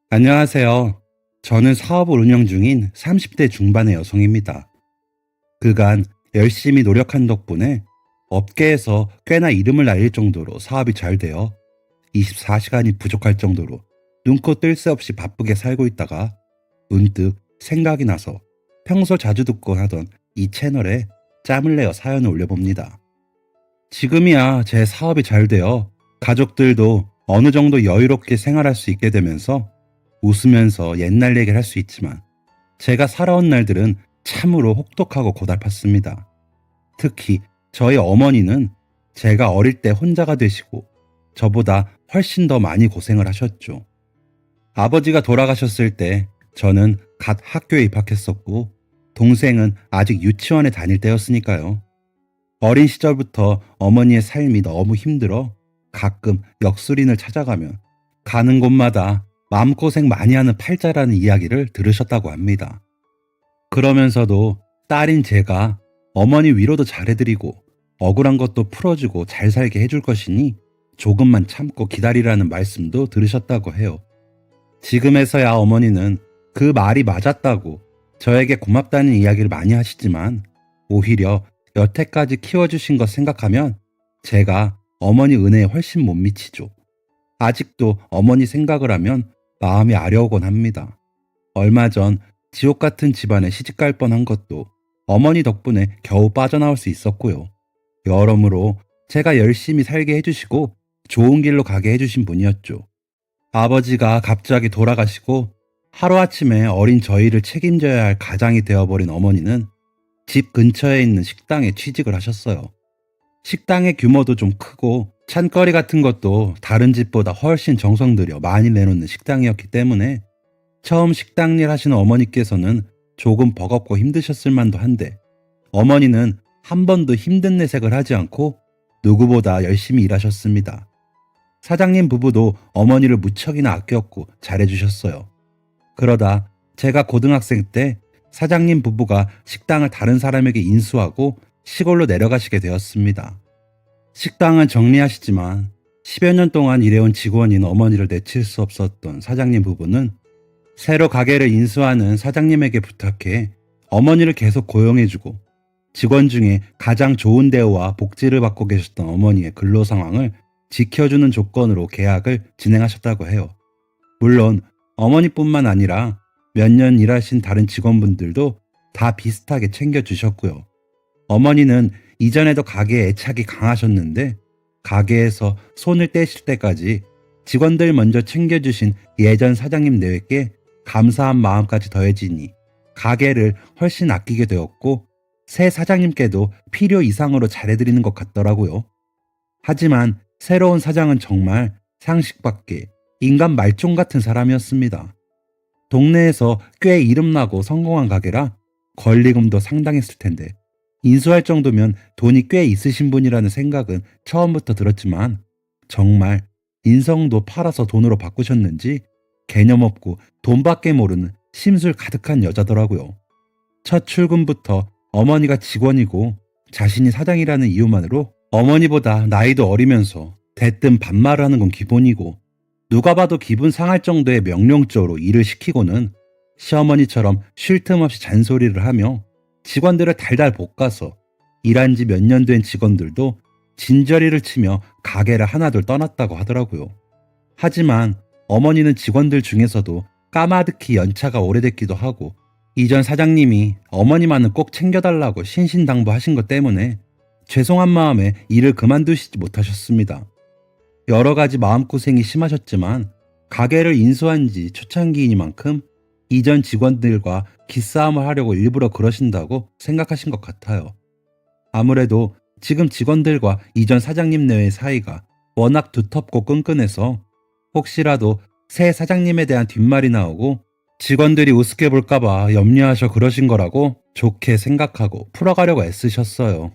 안녕하세요. 저는 사업을 운영 중인 30대 중반의 여성입니다. 그간 열심히 노력한 덕분에 업계에서 꽤나 이름을 날릴 정도로 사업이 잘 되어 24시간이 부족할 정도로 눈코 뜰 새 없이 바쁘게 살고 있다가 문득 생각이 나서 평소 자주 듣곤 하던 이 채널에 짬을 내어 사연을 올려봅니다. 지금이야 제 사업이 잘 되어 가족들도 어느 정도 여유롭게 생활할 수 있게 되면서 웃으면서 옛날 얘기를 할 수 있지만 제가 살아온 날들은 참으로 혹독하고 고달팠습니다. 특히 저희 어머니는 제가 어릴 때 혼자가 되시고 저보다 훨씬 더 많이 고생을 하셨죠. 아버지가 돌아가셨을 때 저는 갓 학교에 입학했었고 동생은 아직 유치원에 다닐 때였으니까요. 어린 시절부터 어머니의 삶이 너무 힘들어 가끔 역술인을 찾아가면 가는 곳마다 마음고생 많이 하는 팔자라는 이야기를 들으셨다고 합니다. 그러면서도 딸인 제가 어머니 위로도 잘해드리고 억울한 것도 풀어주고 잘 살게 해줄 것이니 조금만 참고 기다리라는 말씀도 들으셨다고 해요. 지금에서야 어머니는 그 말이 맞았다고 저에게 고맙다는 이야기를 많이 하시지만 오히려 여태까지 키워주신 것 생각하면 제가 어머니 은혜에 훨씬 못 미치죠. 아직도 어머니 생각을 하면 마음이 아려오곤 합니다. 얼마 전 지옥 같은 집안에 시집갈 뻔한 것도 어머니 덕분에 겨우 빠져나올 수 있었고요. 여러모로 제가 열심히 살게 해주시고 좋은 길로 가게 해주신 분이었죠. 아버지가 갑자기 돌아가시고 하루아침에 어린 저희를 책임져야 할 가장이 되어버린 어머니는 집 근처에 있는 식당에 취직을 하셨어요. 식당의 규모도 좀 크고 찬거리 같은 것도 다른 집보다 훨씬 정성 들여 많이 내놓는 식당이었기 때문에 처음 식당 일 하시는 어머니께서는 조금 버겁고 힘드셨을 만도 한데 어머니는 한 번도 힘든 내색을 하지 않고 누구보다 열심히 일하셨습니다. 사장님 부부도 어머니를 무척이나 아꼈고 잘해주셨어요. 그러다 제가 고등학생 때 사장님 부부가 식당을 다른 사람에게 인수하고 시골로 내려가시게 되었습니다. 식당은 정리하시지만 10여 년 동안 일해온 직원인 어머니를 내칠 수 없었던 사장님 부부는 새로 가게를 인수하는 사장님에게 부탁해 어머니를 계속 고용해주고 직원 중에 가장 좋은 대우와 복지를 받고 계셨던 어머니의 근로 상황을 지켜주는 조건으로 계약을 진행하셨다고 해요. 물론 어머니뿐만 아니라 몇 년 일하신 다른 직원분들도 다 비슷하게 챙겨주셨고요. 어머니는 이전에도 가게에 애착이 강하셨는데 가게에서 손을 떼실 때까지 직원들 먼저 챙겨주신 예전 사장님들에게 감사한 마음까지 더해지니 가게를 훨씬 아끼게 되었고 새 사장님께도 필요 이상으로 잘해드리는 것 같더라고요. 하지만 새로운 사장은 정말 상식 밖에 인간 말종 같은 사람이었습니다. 동네에서 꽤 이름나고 성공한 가게라 권리금도 상당했을 텐데 인수할 정도면 돈이 꽤 있으신 분이라는 생각은 처음부터 들었지만 정말 인성도 팔아서 돈으로 바꾸셨는지 개념 없고 돈밖에 모르는 심술 가득한 여자더라고요. 첫 출근부터 어머니가 직원이고 자신이 사장이라는 이유만으로 어머니보다 나이도 어리면서 대뜸 반말을 하는 건 기본이고 누가 봐도 기분 상할 정도의 명령조로 일을 시키고는 시어머니처럼 쉴 틈 없이 잔소리를 하며 직원들을 달달 볶아서 일한 지 몇 년 된 직원들도 진저리를 치며 가게를 하나둘 떠났다고 하더라고요. 하지만 어머니는 직원들 중에서도 까마득히 연차가 오래됐기도 하고 이전 사장님이 어머니만은 꼭 챙겨달라고 신신당부하신 것 때문에 죄송한 마음에 일을 그만두시지 못하셨습니다. 여러 가지 마음고생이 심하셨지만 가게를 인수한 지 초창기이니만큼 이전 직원들과 기싸움을 하려고 일부러 그러신다고 생각하신 것 같아요. 아무래도 지금 직원들과 이전 사장님 내의 사이가 워낙 두텁고 끈끈해서 혹시라도 새 사장님에 대한 뒷말이 나오고 직원들이 우습게 볼까봐 염려하셔 그러신 거라고 좋게 생각하고 풀어가려고 애쓰셨어요.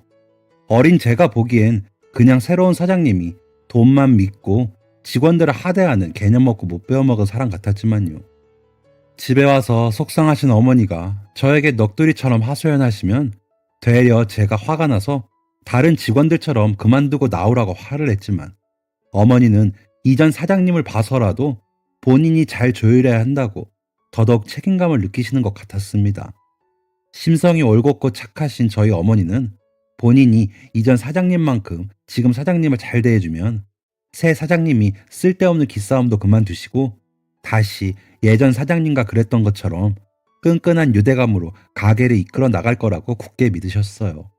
어린 제가 보기엔 그냥 새로운 사장님이 돈만 믿고 직원들을 하대하는 개념 없고 못 배워먹은 사람 같았지만요. 집에 와서 속상하신 어머니가 저에게 넋두리처럼 하소연하시면 되려 제가 화가 나서 다른 직원들처럼 그만두고 나오라고 화를 냈지만 어머니는 이전 사장님을 봐서라도 본인이 잘 조율해야 한다고 더더욱 책임감을 느끼시는 것 같았습니다. 심성이 올곧고 착하신 저희 어머니는 본인이 이전 사장님만큼 지금 사장님을 잘 대해주면 새 사장님이 쓸데없는 기싸움도 그만두시고 다시 예전 사장님과 그랬던 것처럼 끈끈한 유대감으로 가게를 이끌어 나갈 거라고 굳게 믿으셨어요.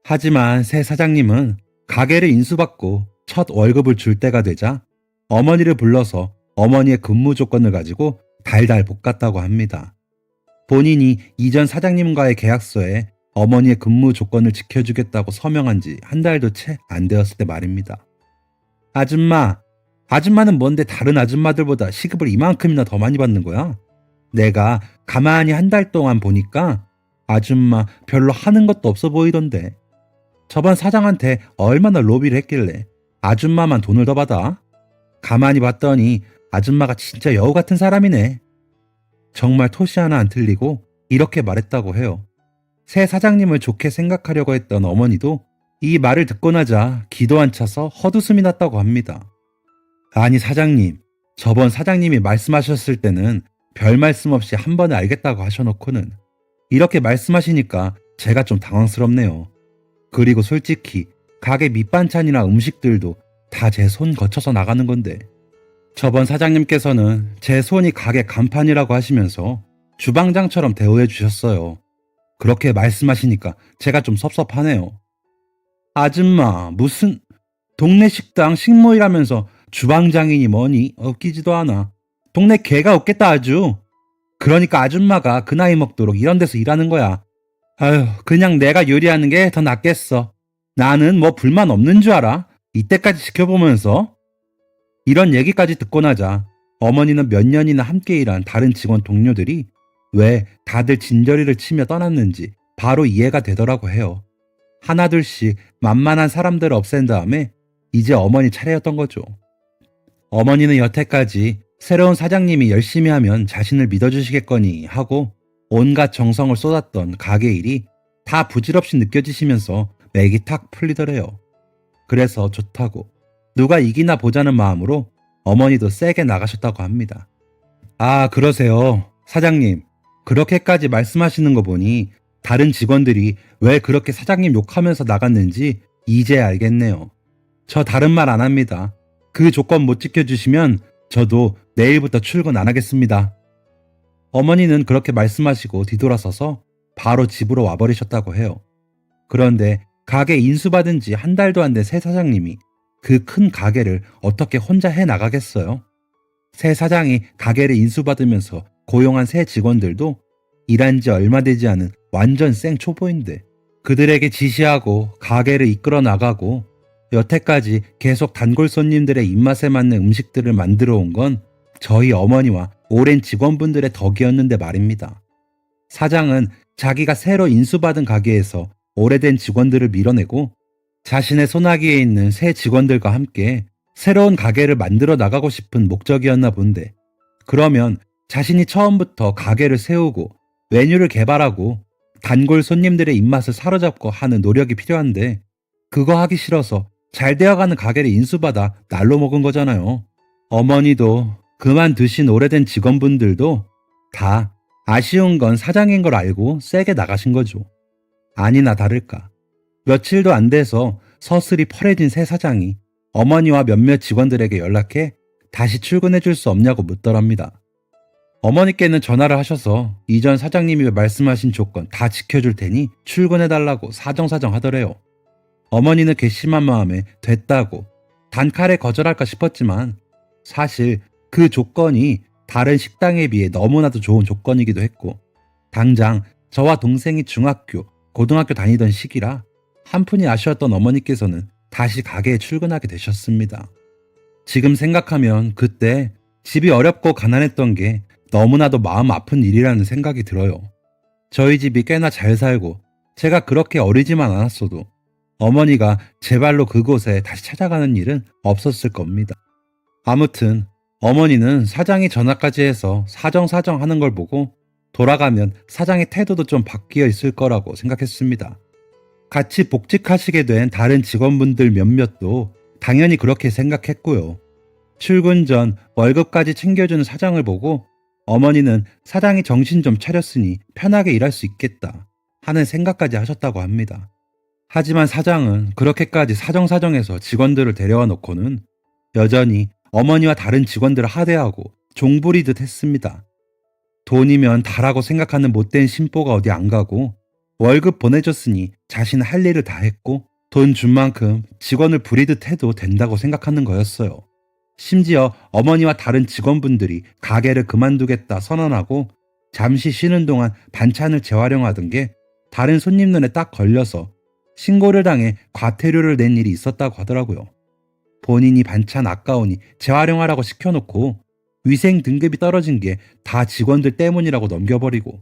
하지만 새 사장님은 가게를 인수받고 첫 월급을 줄 때가 되자 어머니를 불러서 어머니의 근무 조건을 가지고 달달 볶았다고 합니다. 본인이 이전 사장님과의 계약서에 어머니의 근무 조건을 지켜주겠다고 서명한 지 한 달도 채 안 되었을 때 말입니다. 아줌마는 뭔데 다른 아줌마들보다 시급을 이만큼이나 더 많이 받는 거야? 내가 가만히 한 달 동안 보니까 아줌마 별로 하는 것도 없어 보이던데. 저번 사장한테 얼마나 로비를 했길래 아줌마만 돈을 더 받아? 가만히 봤더니 아줌마가 진짜 여우 같은 사람이네. 정말 토시 하나 안 틀리고 이렇게 말했다고 해요. 새 사장님을 좋게 생각하려고 했던 어머니도 이 말을 듣고 나자 기도 안 차서 헛웃음이 났다고 합니다. 아니 사장님, 저번 사장님이 말씀하셨을 때는 별 말씀 없이 한 번에 알겠다고 하셔놓고는 이렇게 말씀하시니까 제가 좀 당황스럽네요. 그리고 솔직히 가게 밑반찬이나 음식들도 다 제 손 거쳐서 나가는 건데 저번 사장님께서는 제 손이 가게 간판이라고 하시면서 주방장처럼 대우해 주셨어요. 그렇게 말씀하시니까 제가 좀 섭섭하네요. 아줌마, 무슨 동네 식당 식모이라면서 주방장이니 뭐니 웃기지도 않아. 동네 개가 웃겠다 아주. 그러니까 아줌마가 그 나이 먹도록 이런 데서 일하는 거야. 아휴, 그냥 내가 요리하는 게 더 낫겠어. 나는 뭐 불만 없는 줄 알아? 이때까지 지켜보면서. 이런 얘기까지 듣고 나자 어머니는 몇 년이나 함께 일한 다른 직원 동료들이 왜 다들 진저리를 치며 떠났는지 바로 이해가 되더라고 해요. 하나둘씩 만만한 사람들을 없앤 다음에 이제 어머니 차례였던 거죠. 어머니는 여태까지 새로운 사장님이 열심히 하면 자신을 믿어주시겠거니 하고 온갖 정성을 쏟았던 가게 일이 다 부질없이 느껴지시면서 맥이 탁 풀리더래요. 그래서 좋다고 누가 이기나 보자는 마음으로 어머니도 세게 나가셨다고 합니다. 아, 그러세요. 사장님, 그렇게까지 말씀하시는 거 보니 다른 직원들이 왜 그렇게 사장님 욕하면서 나갔는지 이제 알겠네요. 저 다른 말 안 합니다. 그 조건 못 지켜주시면 저도 내일부터 출근 안 하겠습니다. 어머니는 그렇게 말씀하시고 뒤돌아서서 바로 집으로 와버리셨다고 해요. 그런데 가게 인수받은 지 한 달도 안 된 새 사장님이 그 큰 가게를 어떻게 혼자 해 나가겠어요? 새 사장이 가게를 인수받으면서 고용한 새 직원들도 일한 지 얼마 되지 않은 완전 생 초보인데 그들에게 지시하고 가게를 이끌어 나가고 여태까지 계속 단골 손님들의 입맛에 맞는 음식들을 만들어 온 건 저희 어머니와 오랜 직원분들의 덕이었는데 말입니다. 사장은 자기가 새로 인수받은 가게에서 오래된 직원들을 밀어내고 자신의 손아귀에 있는 새 직원들과 함께 새로운 가게를 만들어 나가고 싶은 목적이었나 본데 그러면 자신이 처음부터 가게를 세우고 메뉴를 개발하고 단골 손님들의 입맛을 사로잡고 하는 노력이 필요한데 그거 하기 싫어서 잘 되어가는 가게를 인수받아 날로 먹은 거잖아요. 어머니도 그만두신 오래된 직원분들도 다 아쉬운 건 사장인 걸 알고 세게 나가신 거죠. 아니나 다를까 며칠도 안 돼서 서슬이 펄해진 새 사장이 어머니와 몇몇 직원들에게 연락해 다시 출근해 줄 수 없냐고 묻더랍니다. 어머니께는 전화를 하셔서 이전 사장님이 말씀하신 조건 다 지켜줄 테니 출근해달라고 사정사정 하더래요. 어머니는 괘씸한 마음에 됐다고 단칼에 거절할까 싶었지만 사실 그 조건이 다른 식당에 비해 너무나도 좋은 조건이기도 했고 당장 저와 동생이 중학교, 고등학교 다니던 시기라 한푼이 아쉬웠던 어머니께서는 다시 가게에 출근하게 되셨습니다. 지금 생각하면 그때 집이 어렵고 가난했던 게 너무나도 마음 아픈 일이라는 생각이 들어요. 저희 집이 꽤나 잘 살고 제가 그렇게 어리지만 않았어도 어머니가 제 발로 그곳에 다시 찾아가는 일은 없었을 겁니다. 아무튼 어머니는 사장이 전화까지 해서 사정사정 하는 걸 보고 돌아가면 사장의 태도도 좀 바뀌어 있을 거라고 생각했습니다. 같이 복직하시게 된 다른 직원분들 몇몇도 당연히 그렇게 생각했고요. 출근 전 월급까지 챙겨주는 사장을 보고 어머니는 사장이 정신 좀 차렸으니 편하게 일할 수 있겠다 하는 생각까지 하셨다고 합니다. 하지만 사장은 그렇게까지 사정사정해서 직원들을 데려와 놓고는 여전히 어머니와 다른 직원들을 하대하고 종부리듯 했습니다. 돈이면 다라고 생각하는 못된 심보가 어디 안 가고 월급 보내줬으니 자신은 할 일을 다 했고 돈 준 만큼 직원을 부리듯 해도 된다고 생각하는 거였어요. 심지어 어머니와 다른 직원분들이 가게를 그만두겠다 선언하고 잠시 쉬는 동안 반찬을 재활용하던 게 다른 손님 눈에 딱 걸려서 신고를 당해 과태료를 낸 일이 있었다고 하더라고요. 본인이 반찬 아까우니 재활용하라고 시켜놓고 위생 등급이 떨어진 게 다 직원들 때문이라고 넘겨버리고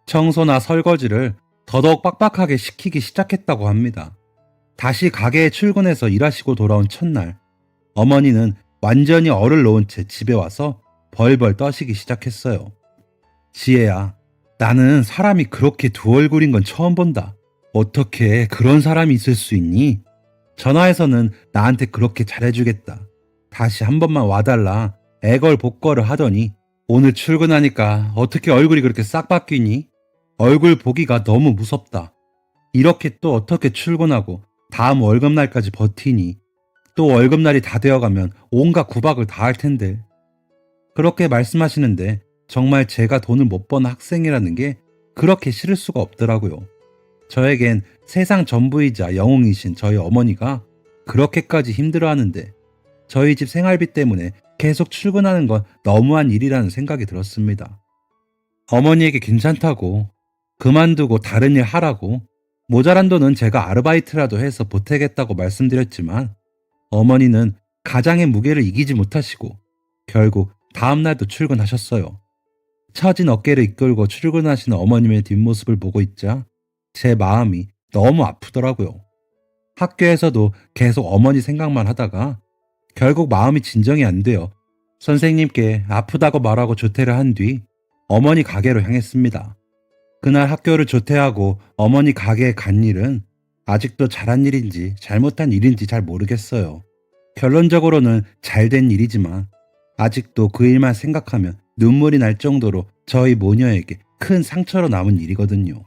청소나 설거지를 더더욱 빡빡하게 시키기 시작했다고 합니다. 다시 가게에 출근해서 일하시고 돌아온 첫날, 어머니는 완전히 얼을 놓은 채 집에 와서 벌벌 떠시기 시작했어요. 지혜야, 나는 사람이 그렇게 두 얼굴인 건 처음 본다. 어떻게 그런 사람이 있을 수 있니? 전화해서는 나한테 그렇게 잘해주겠다. 다시 한 번만 와달라. 애걸복걸을 하더니 오늘 출근하니까 어떻게 얼굴이 그렇게 싹 바뀌니? 얼굴 보기가 너무 무섭다. 이렇게 또 어떻게 출근하고 다음 월급날까지 버티니? 또 월급날이 다 되어가면 온갖 구박을 다 할 텐데. 그렇게 말씀하시는데 정말 제가 돈을 못 버는 학생이라는 게 그렇게 싫을 수가 없더라고요. 저에겐 세상 전부이자 영웅이신 저희 어머니가 그렇게까지 힘들어하는데 저희 집 생활비 때문에 계속 출근하는 건 너무한 일이라는 생각이 들었습니다. 어머니에게 괜찮다고 그만두고 다른 일 하라고 모자란 돈은 제가 아르바이트라도 해서 보태겠다고 말씀드렸지만 어머니는 가장의 무게를 이기지 못하시고 결국 다음날도 출근하셨어요. 처진 어깨를 이끌고 출근하시는 어머님의 뒷모습을 보고 있자 제 마음이 너무 아프더라고요. 학교에서도 계속 어머니 생각만 하다가 결국 마음이 진정이 안 돼요. 선생님께 아프다고 말하고 조퇴를 한 뒤 어머니 가게로 향했습니다. 그날 학교를 조퇴하고 어머니 가게에 간 일은 아직도 잘한 일인지 잘못한 일인지 잘 모르겠어요. 결론적으로는 잘된 일이지만 아직도 그 일만 생각하면 눈물이 날 정도로 저희 모녀에게 큰 상처로 남은 일이거든요.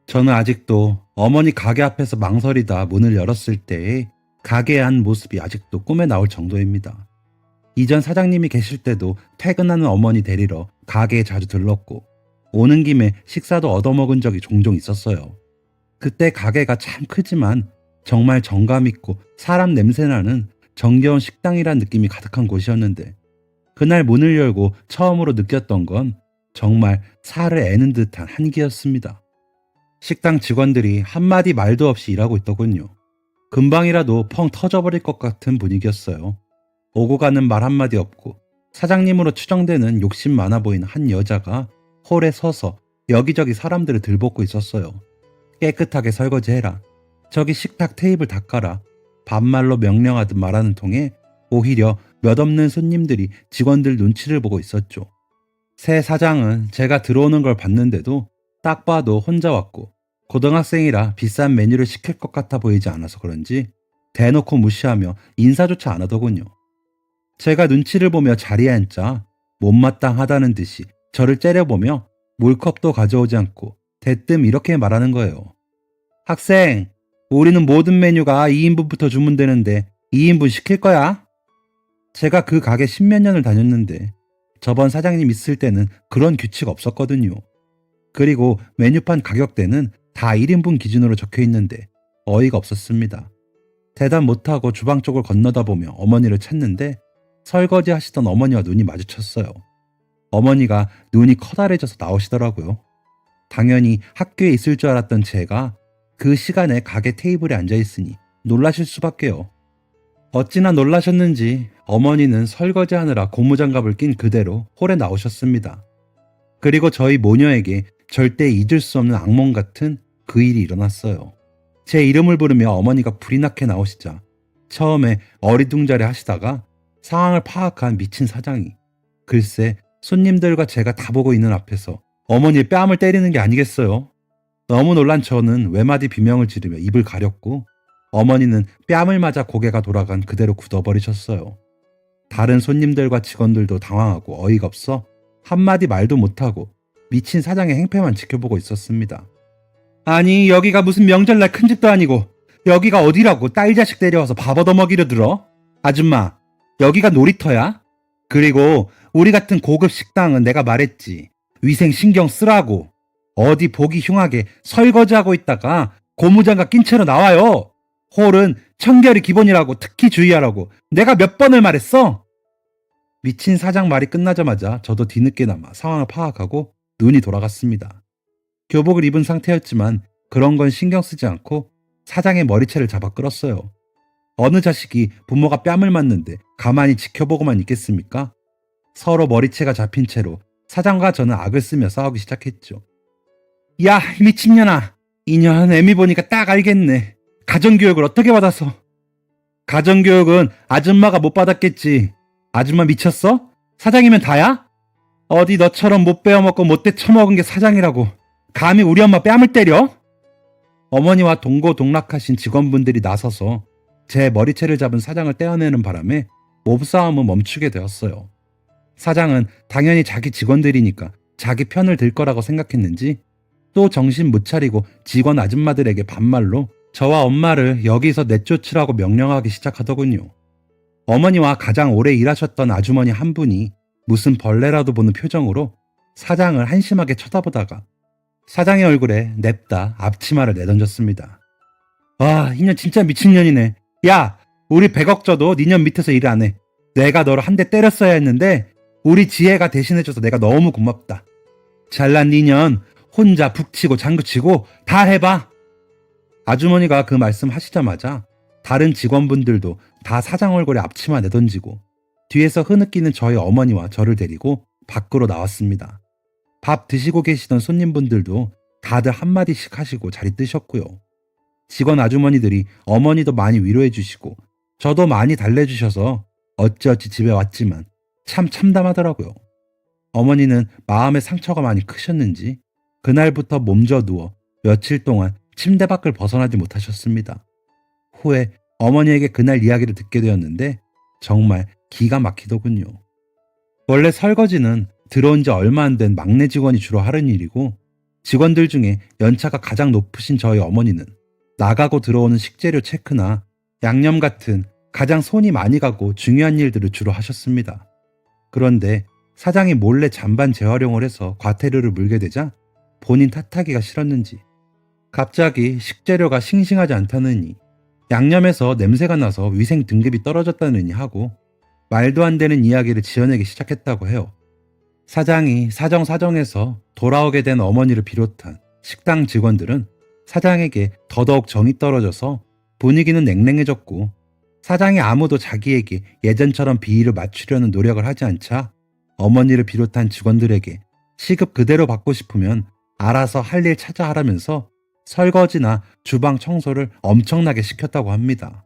저는 아직도 어머니 가게 앞에서 망설이다 문을 열었을 때의 가게의 한 모습이 아직도 꿈에 나올 정도입니다. 이전 사장님이 계실 때도 퇴근하는 어머니 데리러 가게에 자주 들렀고 오는 김에 식사도 얻어먹은 적이 종종 있었어요. 그때 가게가 참 크지만 정말 정감 있고 사람 냄새나는 정겨운 식당이란 느낌이 가득한 곳이었는데 그날 문을 열고 처음으로 느꼈던 건 정말 살을 애는 듯한 한기였습니다. 식당 직원들이 한마디 말도 없이 일하고 있더군요. 금방이라도 펑 터져버릴 것 같은 분위기였어요. 오고 가는 말 한마디 없고 사장님으로 추정되는 욕심 많아 보이는 한 여자가 홀에 서서 여기저기 사람들을 들볶고 있었어요. 깨끗하게 설거지해라. 저기 식탁 테이블 닦아라. 반말로 명령하듯 말하는 통에 오히려 몇 없는 손님들이 직원들 눈치를 보고 있었죠. 새 사장은 제가 들어오는 걸 봤는데도 딱 봐도 혼자 왔고 고등학생이라 비싼 메뉴를 시킬 것 같아 보이지 않아서 그런지 대놓고 무시하며 인사조차 안 하더군요. 제가 눈치를 보며 자리에 앉자 못마땅하다는 듯이 저를 째려보며 물컵도 가져오지 않고 대뜸 이렇게 말하는 거예요. 학생, 우리는 모든 메뉴가 2인분부터 주문되는데 2인분 시킬 거야? 제가 그 가게 10몇 년을 다녔는데 저번 사장님 있을 때는 그런 규칙 없었거든요. 그리고 메뉴판 가격대는 다 1인분 기준으로 적혀 있는데 어이가 없었습니다. 대답 못하고 주방 쪽을 건너다 보며 어머니를 찾는데 설거지 하시던 어머니와 눈이 마주쳤어요. 어머니가 눈이 커다래져서 나오시더라고요. 당연히 학교에 있을 줄 알았던 제가 그 시간에 가게 테이블에 앉아있으니 놀라실 수밖에요. 어찌나 놀라셨는지 어머니는 설거지하느라 고무장갑을 낀 그대로 홀에 나오셨습니다. 그리고 저희 모녀에게 절대 잊을 수 없는 악몽 같은 그 일이 일어났어요. 제 이름을 부르며 어머니가 불이 나게 나오시자 처음에 어리둥절해 하시다가 상황을 파악한 미친 사장이 글쎄 손님들과 제가 다 보고 있는 앞에서 어머니의 뺨을 때리는 게 아니겠어요? 너무 놀란 저는 외마디 비명을 지르며 입을 가렸고 어머니는 뺨을 맞아 고개가 돌아간 그대로 굳어버리셨어요. 다른 손님들과 직원들도 당황하고 어이가 없어 한마디 말도 못하고 미친 사장의 행패만 지켜보고 있었습니다. 아니, 여기가 무슨 명절날 큰 집도 아니고 여기가 어디라고 딸 자식 데려와서 밥 얻어먹이려 들어? 아줌마, 여기가 놀이터야? 그리고 우리 같은 고급 식당은 내가 말했지. 위생 신경 쓰라고. 어디 보기 흉하게 설거지하고 있다가 고무장갑 낀 채로 나와요. 홀은 청결이 기본이라고 특히 주의하라고 내가 몇 번을 말했어? 미친 사장 말이 끝나자마자 저도 뒤늦게나마 상황을 파악하고 눈이 돌아갔습니다. 교복을 입은 상태였지만 그런 건 신경 쓰지 않고 사장의 머리채를 잡아 끌었어요. 어느 자식이 부모가 뺨을 맞는데 가만히 지켜보고만 있겠습니까? 서로 머리채가 잡힌 채로 사장과 저는 악을 쓰며 싸우기 시작했죠. 야, 미친년아. 이년 애미 보니까 딱 알겠네. 가정교육을 어떻게 받아서. 가정교육은 아줌마가 못 받았겠지. 아줌마 미쳤어? 사장이면 다야? 어디 너처럼 못 베어먹고 못돼 처먹은 게 사장이라고. 감히 우리 엄마 뺨을 때려? 어머니와 동고동락하신 직원분들이 나서서 제 머리채를 잡은 사장을 떼어내는 바람에 몸싸움은 멈추게 되었어요. 사장은 당연히 자기 직원들이니까 자기 편을 들 거라고 생각했는지 또 정신 못 차리고 직원 아줌마들에게 반말로 저와 엄마를 여기서 내쫓으라고 명령하기 시작하더군요. 어머니와 가장 오래 일하셨던 아주머니 한 분이 무슨 벌레라도 보는 표정으로 사장을 한심하게 쳐다보다가 사장의 얼굴에 냅다 앞치마를 내던졌습니다. 와, 이년 진짜 미친년이네. 야, 우리 100억 줘도 니년 밑에서 일 안 해. 내가 너를 한 대 때렸어야 했는데 우리 지혜가 대신해줘서 내가 너무 고맙다. 잘난 니년 혼자 북치고 장구치고 다 해봐. 아주머니가 그 말씀 하시자마자 다른 직원분들도 다 사장 얼굴에 앞치마 내던지고 뒤에서 흐느끼는 저희 어머니와 저를 데리고 밖으로 나왔습니다. 밥 드시고 계시던 손님분들도 다들 한마디씩 하시고 자리 뜨셨고요. 직원 아주머니들이 어머니도 많이 위로해 주시고 저도 많이 달래주셔서 어찌어찌 집에 왔지만 참 참담하더라고요. 어머니는 마음의 상처가 많이 크셨는지 그날부터 몸져 누워 며칠 동안 침대 밖을 벗어나지 못하셨습니다. 후에 어머니에게 그날 이야기를 듣게 되었는데 정말 기가 막히더군요. 원래 설거지는 들어온 지 얼마 안 된 막내 직원이 주로 하는 일이고 직원들 중에 연차가 가장 높으신 저희 어머니는 나가고 들어오는 식재료 체크나 양념 같은 가장 손이 많이 가고 중요한 일들을 주로 하셨습니다. 그런데 사장이 몰래 잔반 재활용을 해서 과태료를 물게 되자 본인 탓하기가 싫었는지 갑자기 식재료가 싱싱하지 않다느니 양념에서 냄새가 나서 위생 등급이 떨어졌다느니 하고 말도 안 되는 이야기를 지어내기 시작했다고 해요. 사장이 사정사정해서 돌아오게 된 어머니를 비롯한 식당 직원들은 사장에게 더더욱 정이 떨어져서 분위기는 냉랭해졌고 사장이 아무도 자기에게 예전처럼 비위를 맞추려는 노력을 하지 않자 어머니를 비롯한 직원들에게 시급 그대로 받고 싶으면 알아서 할 일 찾아 하라면서 설거지나 주방 청소를 엄청나게 시켰다고 합니다.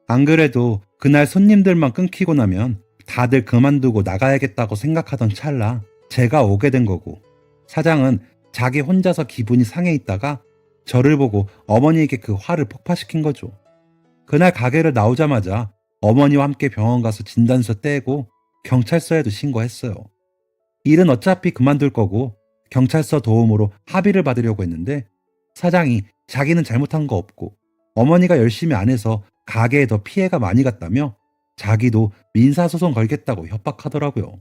안 그래도 그날 손님들만 끊기고 나면 다들 그만두고 나가야겠다고 생각하던 찰나 제가 오게 된 거고 사장은 자기 혼자서 기분이 상해 있다가 저를 보고 어머니에게 그 화를 폭파시킨 거죠. 그날 가게를 나오자마자 어머니와 함께 병원 가서 진단서 떼고 경찰서에도 신고했어요. 일은 어차피 그만둘 거고 경찰서 도움으로 합의를 받으려고 했는데 사장이 자기는 잘못한 거 없고 어머니가 열심히 안 해서 가게에 더 피해가 많이 갔다며 자기도 민사소송 걸겠다고 협박하더라고요.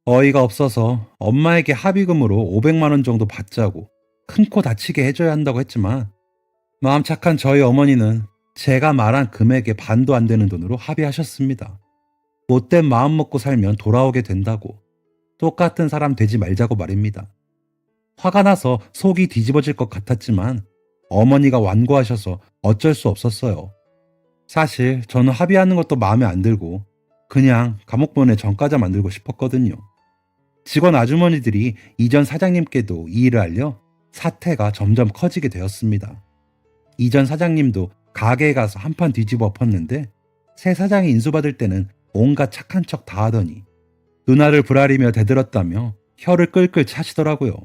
어이가 없어서 엄마에게 합의금으로 500만 원 정도 받자고 큰 코 다치게 해줘야 한다고 했지만 마음 착한 저희 어머니는 제가 말한 금액의 반도 안 되는 돈으로 합의하셨습니다. 못된 마음 먹고 살면 돌아오게 된다고 똑같은 사람 되지 말자고 말입니다. 화가 나서 속이 뒤집어질 것 같았지만 어머니가 완고하셔서 어쩔 수 없었어요. 사실 저는 합의하는 것도 마음에 안 들고 그냥 감옥 보내 전과자 만들고 싶었거든요. 직원 아주머니들이 이전 사장님께도 이 일을 알려 사태가 점점 커지게 되었습니다. 이전 사장님도 가게에 가서 한판 뒤집어 엎었는데 새 사장이 인수받을 때는 온갖 착한 척 다 하더니 누나를 부라리며 대들었다며 혀를 끌끌 차시더라고요.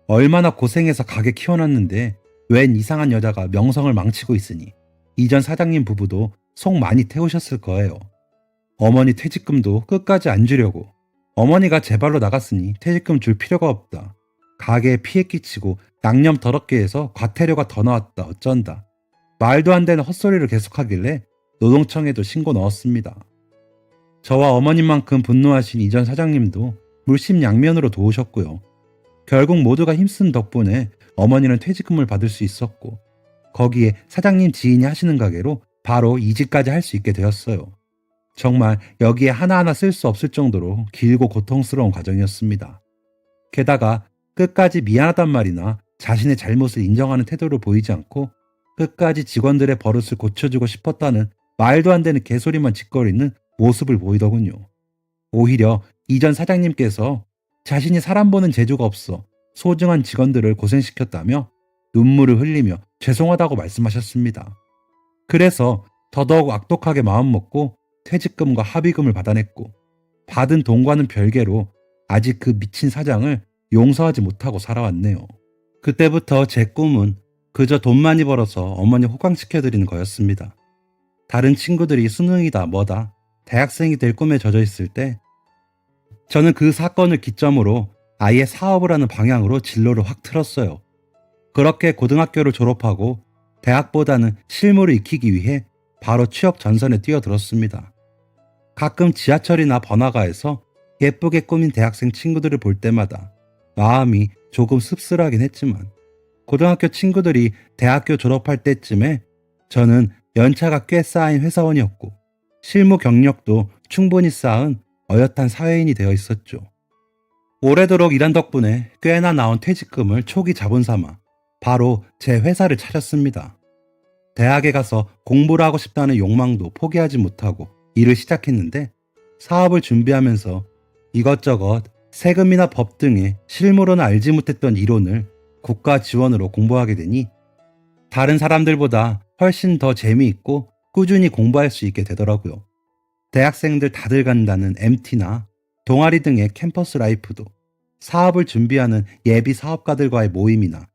얼마나 고생해서 가게 키워놨는데 웬 이상한 여자가 명성을 망치고 있으니 이전 사장님 부부도 속 많이 태우셨을 거예요. 어머니 퇴직금도 끝까지 안 주려고. 어머니가 제 발로 나갔으니 퇴직금 줄 필요가 없다. 가게에 피해 끼치고 양념 더럽게 해서 과태료가 더 나왔다 어쩐다. 말도 안 되는 헛소리를 계속하길래 노동청에도 신고 넣었습니다. 저와 어머님만큼 분노하신 이전 사장님도 물심양면으로 도우셨고요. 결국 모두가 힘쓴 덕분에 어머니는 퇴직금을 받을 수 있었고, 거기에 사장님 지인이 하시는 가게로 바로 이직까지 할 수 있게 되었어요. 정말 여기에 하나하나 쓸 수 없을 정도로 길고 고통스러운 과정이었습니다. 게다가 끝까지 미안하단 말이나 자신의 잘못을 인정하는 태도를 보이지 않고 끝까지 직원들의 버릇을 고쳐주고 싶었다는 말도 안 되는 개소리만 짓거리는 모습을 보이더군요. 오히려 이전 사장님께서 자신이 사람 보는 재주가 없어 소중한 직원들을 고생시켰다며 눈물을 흘리며 죄송하다고 말씀하셨습니다. 그래서 더더욱 악독하게 마음먹고 퇴직금과 합의금을 받아냈고, 받은 돈과는 별개로 아직 그 미친 사장을 용서하지 못하고 살아왔네요. 그때부터 제 꿈은 그저 돈 많이 벌어서 어머니 호강시켜드리는 거였습니다. 다른 친구들이 수능이다 뭐다 대학생이 될 꿈에 젖어 있을 때 저는 그 사건을 기점으로 아예 사업을 하는 방향으로 진로를 확 틀었어요. 그렇게 고등학교를 졸업하고 대학보다는 실무를 익히기 위해 바로 취업 전선에 뛰어들었습니다. 가끔 지하철이나 번화가에서 예쁘게 꾸민 대학생 친구들을 볼 때마다 마음이 조금 씁쓸하긴 했지만, 고등학교 친구들이 대학교 졸업할 때쯤에 저는 연차가 꽤 쌓인 회사원이었고 실무 경력도 충분히 쌓은 어엿한 사회인이 되어 있었죠. 오래도록 일한 덕분에 꽤나 나온 퇴직금을 초기 자본 삼아 바로 제 회사를 차렸습니다. 대학에 가서 공부를 하고 싶다는 욕망도 포기하지 못하고 일을 시작했는데, 사업을 준비하면서 이것저것 세금이나 법 등의 실무로는 알지 못했던 이론을 국가 지원으로 공부하게 되니 다른 사람들보다 훨씬 더 재미있고 꾸준히 공부할 수 있게 되더라고요. 대학생들 다들 간다는 MT나 동아리 등의 캠퍼스 라이프도 사업을 준비하는 예비 사업가들과의 모임이나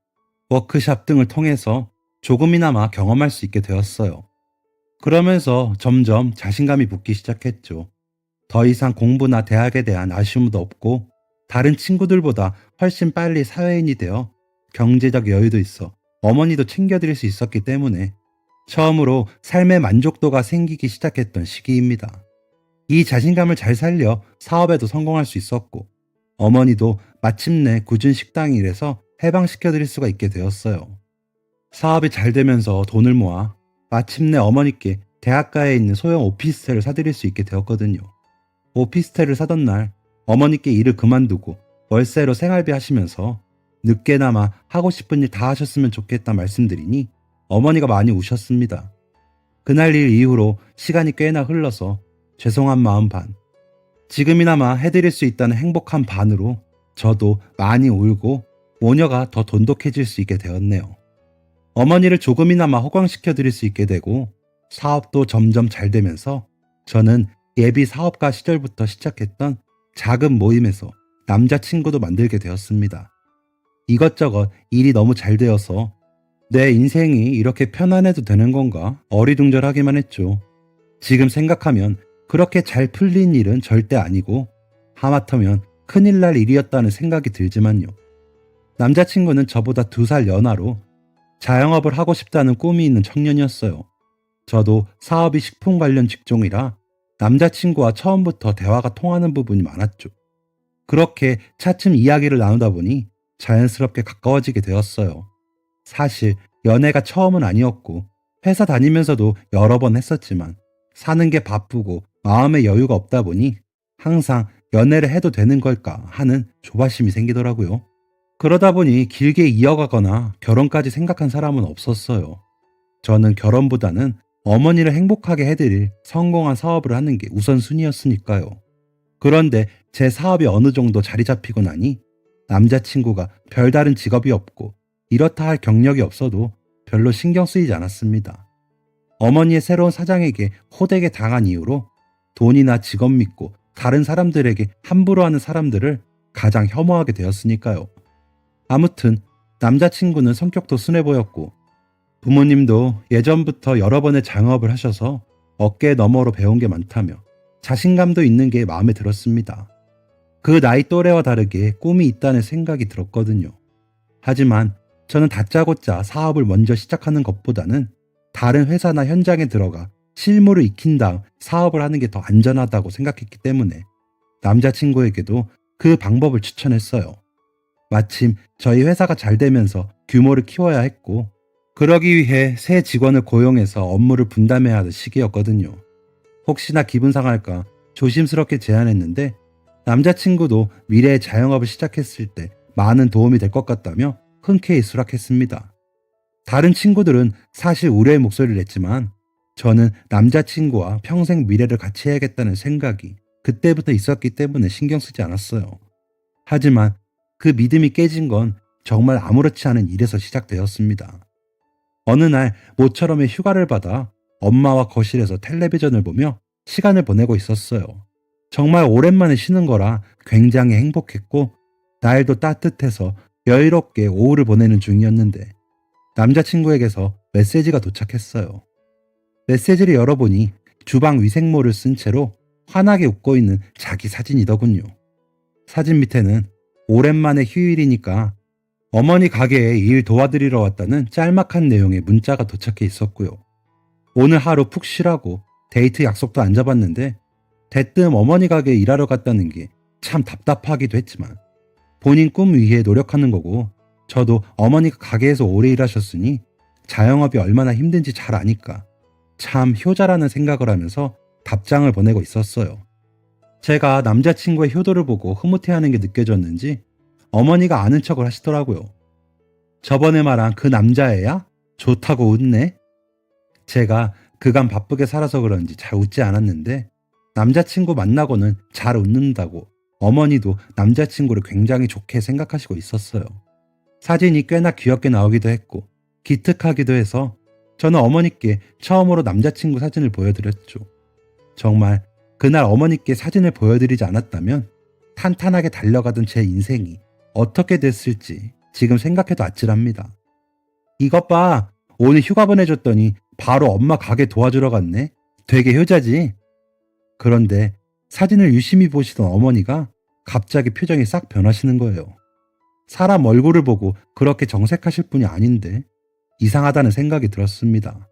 워크샵 등을 통해서 조금이나마 경험할 수 있게 되었어요. 그러면서 점점 자신감이 붙기 시작했죠. 더 이상 공부나 대학에 대한 아쉬움도 없고 다른 친구들보다 훨씬 빨리 사회인이 되어 경제적 여유도 있어 어머니도 챙겨드릴 수 있었기 때문에 처음으로 삶의 만족도가 생기기 시작했던 시기입니다. 이 자신감을 잘 살려 사업에도 성공할 수 있었고, 어머니도 마침내 굳은 식당 일에서 해방시켜드릴 수가 있게 되었어요. 사업이 잘 되면서 돈을 모아 마침내 어머니께 대학가에 있는 소형 오피스텔을 사드릴 수 있게 되었거든요. 오피스텔을 사던 날 어머니께 일을 그만두고 월세로 생활비 하시면서 늦게나마 하고 싶은 일 다 하셨으면 좋겠다 말씀드리니 어머니가 많이 우셨습니다. 그날 일 이후로 시간이 꽤나 흘러서 죄송한 마음 반, 지금이나마 해드릴 수 있다는 행복한 반으로 저도 많이 울고 모녀가 더 돈독해질 수 있게 되었네요. 어머니를 조금이나마 호강시켜드릴 수 있게 되고 사업도 점점 잘 되면서 저는 예비 사업가 시절부터 시작했던 작은 모임에서 남자친구도 만들게 되었습니다. 이것저것 일이 너무 잘 되어서 내 인생이 이렇게 편안해도 되는 건가 어리둥절하기만 했죠. 지금 생각하면 그렇게 잘 풀린 일은 절대 아니고 하마터면 큰일 날 일이었다는 생각이 들지만요. 남자친구는 저보다 2살 연하로 자영업을 하고 싶다는 꿈이 있는 청년이었어요. 저도 사업이 식품 관련 직종이라 남자친구와 처음부터 대화가 통하는 부분이 많았죠. 그렇게 차츰 이야기를 나누다 보니 자연스럽게 가까워지게 되었어요. 사실 연애가 처음은 아니었고 회사 다니면서도 여러 번 했었지만 사는 게 바쁘고 마음의 여유가 없다 보니 항상 연애를 해도 되는 걸까 하는 조바심이 생기더라고요. 그러다 보니 길게 이어가거나 결혼까지 생각한 사람은 없었어요. 저는 결혼보다는 어머니를 행복하게 해드릴 성공한 사업을 하는 게 우선순위였으니까요. 그런데 제 사업이 어느 정도 자리 잡히고 나니 남자친구가 별다른 직업이 없고 이렇다 할 경력이 없어도 별로 신경 쓰이지 않았습니다. 어머니의 새로운 사장에게 호되게 당한 이후로 돈이나 직업 믿고 다른 사람들에게 함부로 하는 사람들을 가장 혐오하게 되었으니까요. 아무튼 남자친구는 성격도 순해 보였고 부모님도 예전부터 여러 번의 장업을 하셔서 어깨 너머로 배운 게 많다며 자신감도 있는 게 마음에 들었습니다. 그 나이 또래와 다르게 꿈이 있다는 생각이 들었거든요. 하지만 저는 다짜고짜 사업을 먼저 시작하는 것보다는 다른 회사나 현장에 들어가 실무를 익힌 다음 사업을 하는 게 더 안전하다고 생각했기 때문에 남자친구에게도 그 방법을 추천했어요. 마침 저희 회사가 잘 되면서 규모를 키워야 했고, 그러기 위해 새 직원을 고용해서 업무를 분담해야 하는 시기였거든요. 혹시나 기분 상할까 조심스럽게 제안했는데, 남자친구도 미래의 자영업을 시작했을 때 많은 도움이 될 것 같다며 흔쾌히 수락했습니다. 다른 친구들은 사실 우려의 목소리를 냈지만, 저는 남자친구와 평생 미래를 같이 해야겠다는 생각이 그때부터 있었기 때문에 신경 쓰지 않았어요. 하지만 그 믿음이 깨진 건 정말 아무렇지 않은 일에서 시작되었습니다. 어느 날 모처럼의 휴가를 받아 엄마와 거실에서 텔레비전을 보며 시간을 보내고 있었어요. 정말 오랜만에 쉬는 거라 굉장히 행복했고, 날도 따뜻해서 여유롭게 오후를 보내는 중이었는데 남자친구에게서 메시지가 도착했어요. 메시지를 열어보니 주방 위생모를 쓴 채로 환하게 웃고 있는 자기 사진이더군요. 사진 밑에는 오랜만에 휴일이니까 어머니 가게에 일 도와드리러 왔다는 짤막한 내용의 문자가 도착해 있었고요. 오늘 하루 푹 쉬라고 데이트 약속도 안 잡았는데 대뜸 어머니 가게에 일하러 갔다는 게 참 답답하기도 했지만, 본인 꿈 위해 노력하는 거고, 저도 어머니가 가게에서 오래 일하셨으니 자영업이 얼마나 힘든지 잘 아니까 참 효자라는 생각을 하면서 답장을 보내고 있었어요. 제가 남자친구의 효도를 보고 흐뭇해하는 게 느껴졌는지 어머니가 아는 척을 하시더라고요. 저번에 말한 그 남자애야? 좋다고 웃네? 제가 그간 바쁘게 살아서 그런지 잘 웃지 않았는데, 남자친구 만나고는 잘 웃는다고 어머니도 남자친구를 굉장히 좋게 생각하시고 있었어요. 사진이 꽤나 귀엽게 나오기도 했고 기특하기도 해서 저는 어머니께 처음으로 남자친구 사진을 보여드렸죠. 정말 그날 어머니께 사진을 보여드리지 않았다면 탄탄하게 달려가던 제 인생이 어떻게 됐을지 지금 생각해도 아찔합니다. 이것 봐, 오늘 휴가 보내줬더니 바로 엄마 가게 도와주러 갔네. 되게 효자지? 그런데 사진을 유심히 보시던 어머니가 갑자기 표정이 싹 변하시는 거예요. 사람 얼굴을 보고 그렇게 정색하실 분이 아닌데 이상하다는 생각이 들었습니다.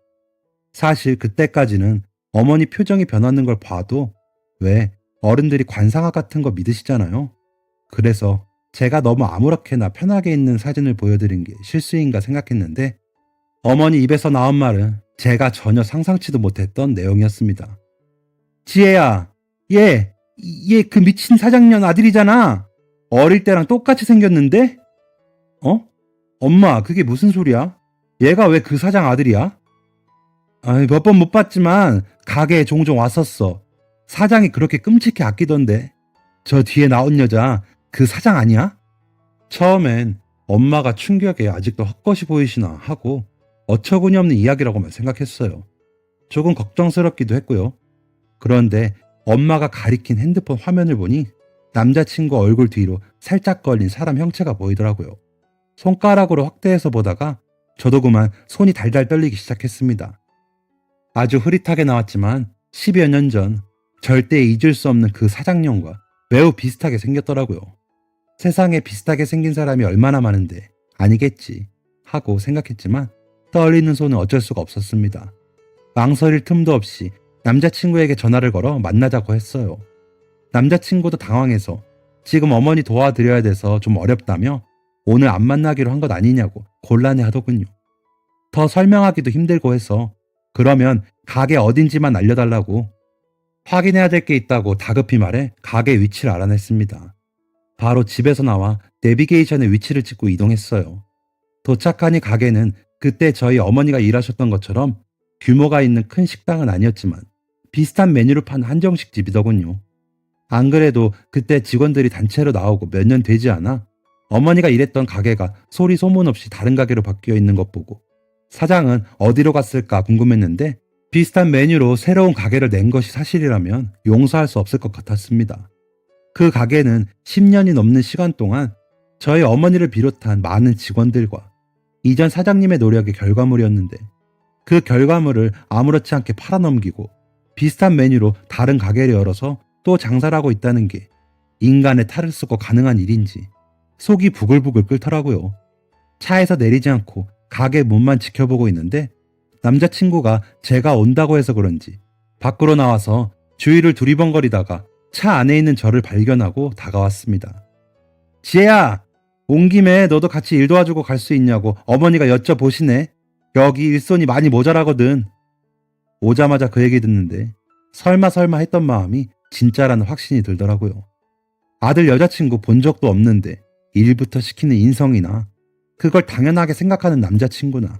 사실 그때까지는 어머니 표정이 변하는 걸 봐도 왜 어른들이 관상학 같은 거 믿으시잖아요. 그래서 제가 너무 아무렇게나 편하게 있는 사진을 보여드린 게 실수인가 생각했는데, 어머니 입에서 나온 말은 제가 전혀 상상치도 못했던 내용이었습니다. 지혜야, 얘 그 미친 사장년 아들이잖아. 어릴 때랑 똑같이 생겼는데? 어? 엄마, 그게 무슨 소리야? 얘가 왜 그 사장 아들이야? 몇 번 못 봤지만 가게에 종종 왔었어. 사장이 그렇게 끔찍히 아끼던데. 저 뒤에 나온 여자 그 사장 아니야? 처음엔 엄마가 충격에 아직도 헛것이 보이시나 하고 어처구니 없는 이야기라고만 생각했어요. 조금 걱정스럽기도 했고요. 그런데 엄마가 가리킨 핸드폰 화면을 보니 남자친구 얼굴 뒤로 살짝 걸린 사람 형체가 보이더라고요. 손가락으로 확대해서 보다가 저도 그만 손이 달달 떨리기 시작했습니다. 아주 흐릿하게 나왔지만 10여 년 전 절대 잊을 수 없는 그 사장님과 매우 비슷하게 생겼더라고요. 세상에 비슷하게 생긴 사람이 얼마나 많은데 아니겠지 하고 생각했지만 떨리는 손은 어쩔 수가 없었습니다. 망설일 틈도 없이 남자친구에게 전화를 걸어 만나자고 했어요. 남자친구도 당황해서 지금 어머니 도와드려야 돼서 좀 어렵다며 오늘 안 만나기로 한 것 아니냐고 곤란해 하더군요. 더 설명하기도 힘들고 해서 그러면 가게 어딘지만 알려달라고, 확인해야 될 게 있다고 다급히 말해 가게 위치를 알아냈습니다. 바로 집에서 나와 내비게이션의 위치를 찍고 이동했어요. 도착하니 가게는 그때 저희 어머니가 일하셨던 것처럼 규모가 있는 큰 식당은 아니었지만 비슷한 메뉴를 파는 한정식 집이더군요. 안 그래도 그때 직원들이 단체로 나오고 몇 년 되지 않아 어머니가 일했던 가게가 소리 소문 없이 다른 가게로 바뀌어 있는 것 보고 사장은 어디로 갔을까 궁금했는데, 비슷한 메뉴로 새로운 가게를 낸 것이 사실이라면 용서할 수 없을 것 같았습니다. 그 가게는 10년이 넘는 시간 동안 저희 어머니를 비롯한 많은 직원들과 이전 사장님의 노력의 결과물이었는데, 그 결과물을 아무렇지 않게 팔아넘기고 비슷한 메뉴로 다른 가게를 열어서 또 장사를 하고 있다는 게 인간의 탈을 쓰고 가능한 일인지 속이 부글부글 끓더라고요. 차에서 내리지 않고 가게 문만 지켜보고 있는데 남자친구가 제가 온다고 해서 그런지 밖으로 나와서 주위를 두리번거리다가 차 안에 있는 저를 발견하고 다가왔습니다. 지혜야, 온 김에 너도 같이 일 도와주고 갈 수 있냐고 어머니가 여쭤보시네. 여기 일손이 많이 모자라거든. 오자마자 그 얘기 듣는데 설마 했던 마음이 진짜라는 확신이 들더라고요. 아들 여자친구 본 적도 없는데 일부터 시키는 인성이나 그걸 당연하게 생각하는 남자친구나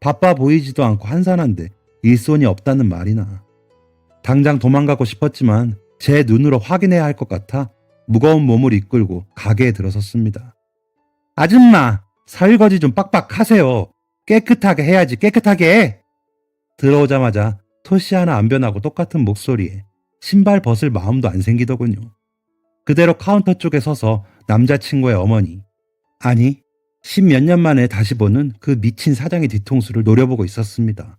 바빠 보이지도 않고 한산한데 일손이 없다는 말이나 당장 도망가고 싶었지만 제 눈으로 확인해야 할 것 같아 무거운 몸을 이끌고 가게에 들어섰습니다. 아줌마, 설거지 좀 빡빡 하세요. 깨끗하게 해야지, 깨끗하게. 들어오자마자 토시 하나 안 변하고 똑같은 목소리에 신발 벗을 마음도 안 생기더군요. 그대로 카운터 쪽에 서서 남자친구의 어머니, 아니 10몇 년 만에 다시 보는 그 미친 사장의 뒤통수를 노려보고 있었습니다.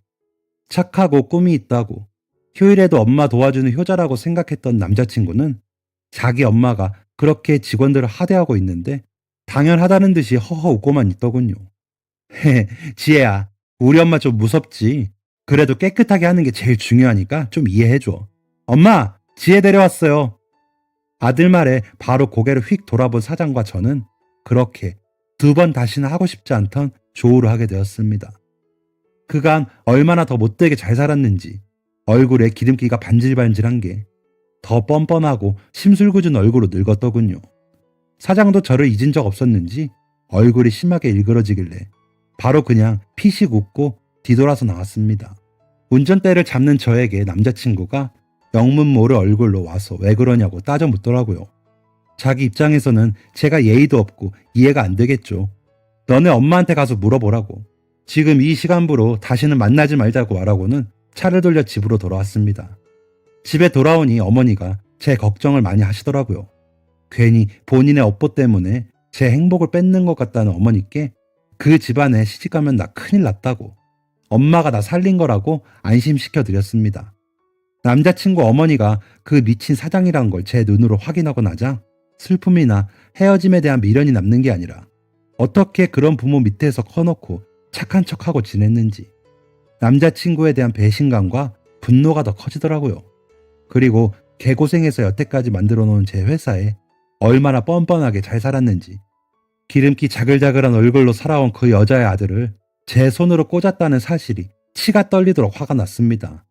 착하고 꿈이 있다고 휴일에도 엄마 도와주는 효자라고 생각했던 남자친구는 자기 엄마가 그렇게 직원들을 하대하고 있는데 당연하다는 듯이 허허 웃고만 있더군요. 헤, 지혜야, 우리 엄마 좀 무섭지. 그래도 깨끗하게 하는 게 제일 중요하니까 좀 이해해줘. 엄마, 지혜 데려왔어요. 아들 말에 바로 고개를 휙 돌아본 사장과 저는 그렇게 2번 다시는 하고 싶지 않던 조우를 하게 되었습니다. 그간 얼마나 더 못되게 잘 살았는지 얼굴에 기름기가 반질반질한 게 더 뻔뻔하고 심술궂은 얼굴로 늙었더군요. 사장도 저를 잊은 적 없었는지 얼굴이 심하게 일그러지길래 바로 그냥 피식 웃고 뒤돌아서 나왔습니다. 운전대를 잡는 저에게 남자친구가 영문 모를 얼굴로 와서 왜 그러냐고 따져 묻더라고요. 자기 입장에서는 제가 예의도 없고 이해가 안 되겠죠. 너네 엄마한테 가서 물어보라고. 지금 이 시간부로 다시는 만나지 말자고 말하고는 차를 돌려 집으로 돌아왔습니다. 집에 돌아오니 어머니가 제 걱정을 많이 하시더라고요. 괜히 본인의 업보 때문에 제 행복을 뺏는 것 같다는 어머니께 그 집안에 시집가면 나 큰일 났다고 엄마가 나 살린 거라고 안심시켜 드렸습니다. 남자친구 어머니가 그 미친 사장이란 걸 제 눈으로 확인하고 나자 슬픔이나 헤어짐에 대한 미련이 남는 게 아니라 어떻게 그런 부모 밑에서 커놓고 착한 척하고 지냈는지 남자친구에 대한 배신감과 분노가 더 커지더라고요. 그리고 개고생해서 여태까지 만들어 놓은 제 회사에 얼마나 뻔뻔하게 잘 살았는지 기름기 자글자글한 얼굴로 살아온 그 여자의 아들을 제 손으로 꽂았다는 사실이 치가 떨리도록 화가 났습니다.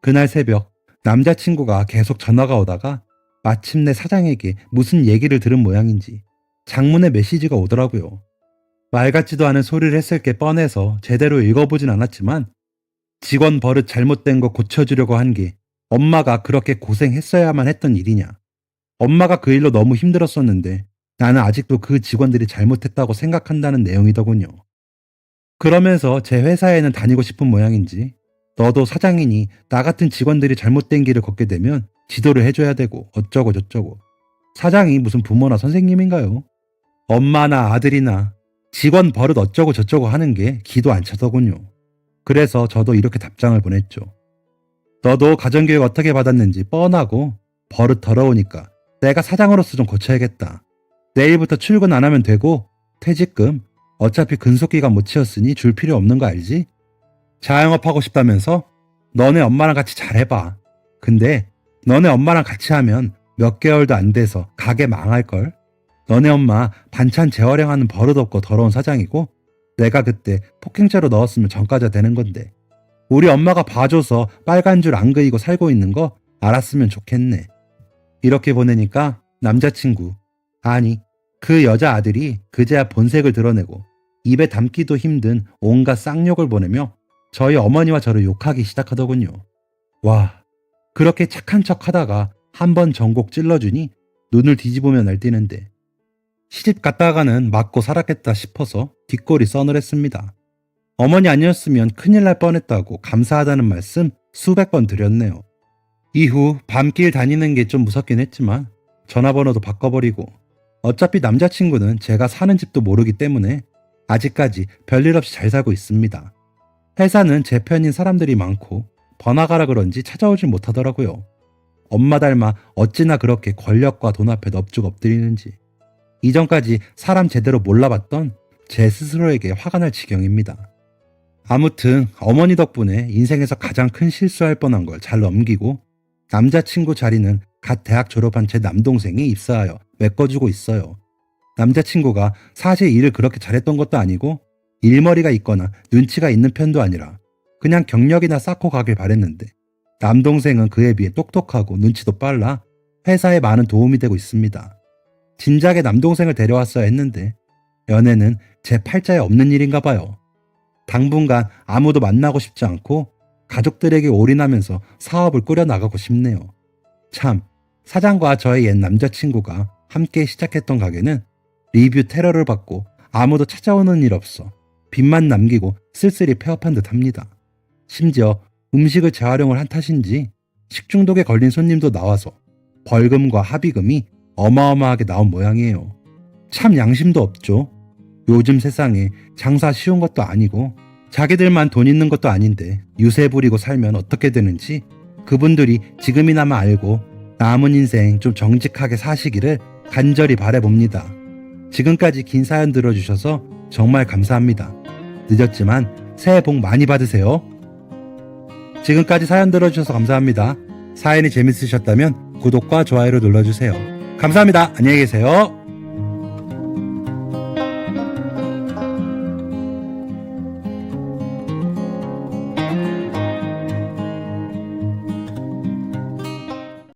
그날 새벽 남자친구가 계속 전화가 오다가 마침내 사장에게 무슨 얘기를 들은 모양인지 장문의 메시지가 오더라고요. 말 같지도 않은 소리를 했을 게 뻔해서 제대로 읽어보진 않았지만 직원 버릇 잘못된 거 고쳐주려고 한 게 엄마가 그렇게 고생했어야만 했던 일이냐. 엄마가 그 일로 너무 힘들었었는데 나는 아직도 그 직원들이 잘못했다고 생각한다는 내용이더군요. 그러면서 제 회사에는 다니고 싶은 모양인지 너도 사장이니 나 같은 직원들이 잘못된 길을 걷게 되면 지도를 해줘야 되고 어쩌고 저쩌고. 사장이 무슨 부모나 선생님인가요? 엄마나 아들이나 직원 버릇 어쩌고 저쩌고 하는 게 기도 안 차더군요. 그래서 저도 이렇게 답장을 보냈죠. 너도 가정교육 어떻게 받았는지 뻔하고 버릇 더러우니까 내가 사장으로서 좀 고쳐야겠다. 내일부터 출근 안 하면 되고 퇴직금 어차피 근속기간 못 채웠으니 줄 필요 없는 거 알지? 자영업하고 싶다면서? 너네 엄마랑 같이 잘해봐. 근데 너네 엄마랑 같이 하면 몇 개월도 안 돼서 가게 망할걸? 너네 엄마 반찬 재활용하는 버릇 없고 더러운 사장이고 내가 그때 폭행죄로 넣었으면 전과자 되는 건데 우리 엄마가 봐줘서 빨간 줄 안 그이고 살고 있는 거 알았으면 좋겠네. 이렇게 보내니까 남자친구, 아니 그 여자 아들이 그제야 본색을 드러내고 입에 담기도 힘든 온갖 쌍욕을 보내며 저희 어머니와 저를 욕하기 시작하더군요. 와, 그렇게 착한 척 하다가 한 번 전곡 찔러주니 눈을 뒤집으며 날뛰는데 시집 갔다가는 맞고 살았겠다 싶어서 뒷골이 서늘했습니다. 어머니 아니었으면 큰일 날 뻔했다고 감사하다는 말씀 수백 번 드렸네요. 이후 밤길 다니는 게 좀 무섭긴 했지만 전화번호도 바꿔버리고 어차피 남자친구는 제가 사는 집도 모르기 때문에 아직까지 별일 없이 잘 살고 있습니다. 회사는 제 편인 사람들이 많고 번화가라 그런지 찾아오질 못하더라고요. 엄마 닮아 어찌나 그렇게 권력과 돈 앞에 넙죽 엎드리는지. 이전까지 사람 제대로 몰라봤던 제 스스로에게 화가 날 지경입니다. 아무튼 어머니 덕분에 인생에서 가장 큰 실수할 뻔한 걸 잘 넘기고 남자친구 자리는 갓 대학 졸업한 제 남동생이 입사하여 메꿔주고 있어요. 남자친구가 사실 일을 그렇게 잘했던 것도 아니고 일머리가 있거나 눈치가 있는 편도 아니라 그냥 경력이나 쌓고 가길 바랬는데 남동생은 그에 비해 똑똑하고 눈치도 빨라 회사에 많은 도움이 되고 있습니다. 진작에 남동생을 데려왔어야 했는데 연애는 제 팔자에 없는 일인가 봐요. 당분간 아무도 만나고 싶지 않고 가족들에게 올인하면서 사업을 꾸려나가고 싶네요. 참, 사장과 저의 옛 남자친구가 함께 시작했던 가게는 리뷰 테러를 받고 아무도 찾아오는 일 없어 빚만 남기고 쓸쓸히 폐업한 듯 합니다. 심지어 음식을 재활용을 한 탓인지 식중독에 걸린 손님도 나와서 벌금과 합의금이 어마어마하게 나온 모양이에요. 참 양심도 없죠. 요즘 세상에 장사 쉬운 것도 아니고 자기들만 돈 있는 것도 아닌데 유세 부리고 살면 어떻게 되는지 그분들이 지금이나마 알고 남은 인생 좀 정직하게 사시기를 간절히 바라봅니다. 지금까지 긴 사연 들어주셔서 정말 감사합니다. 늦었지만 새해 복 많이 받으세요. 지금까지 사연 들어주셔서 감사합니다. 사연이 재밌으셨다면 구독과 좋아요를 눌러주세요. 감사합니다. 안녕히 계세요.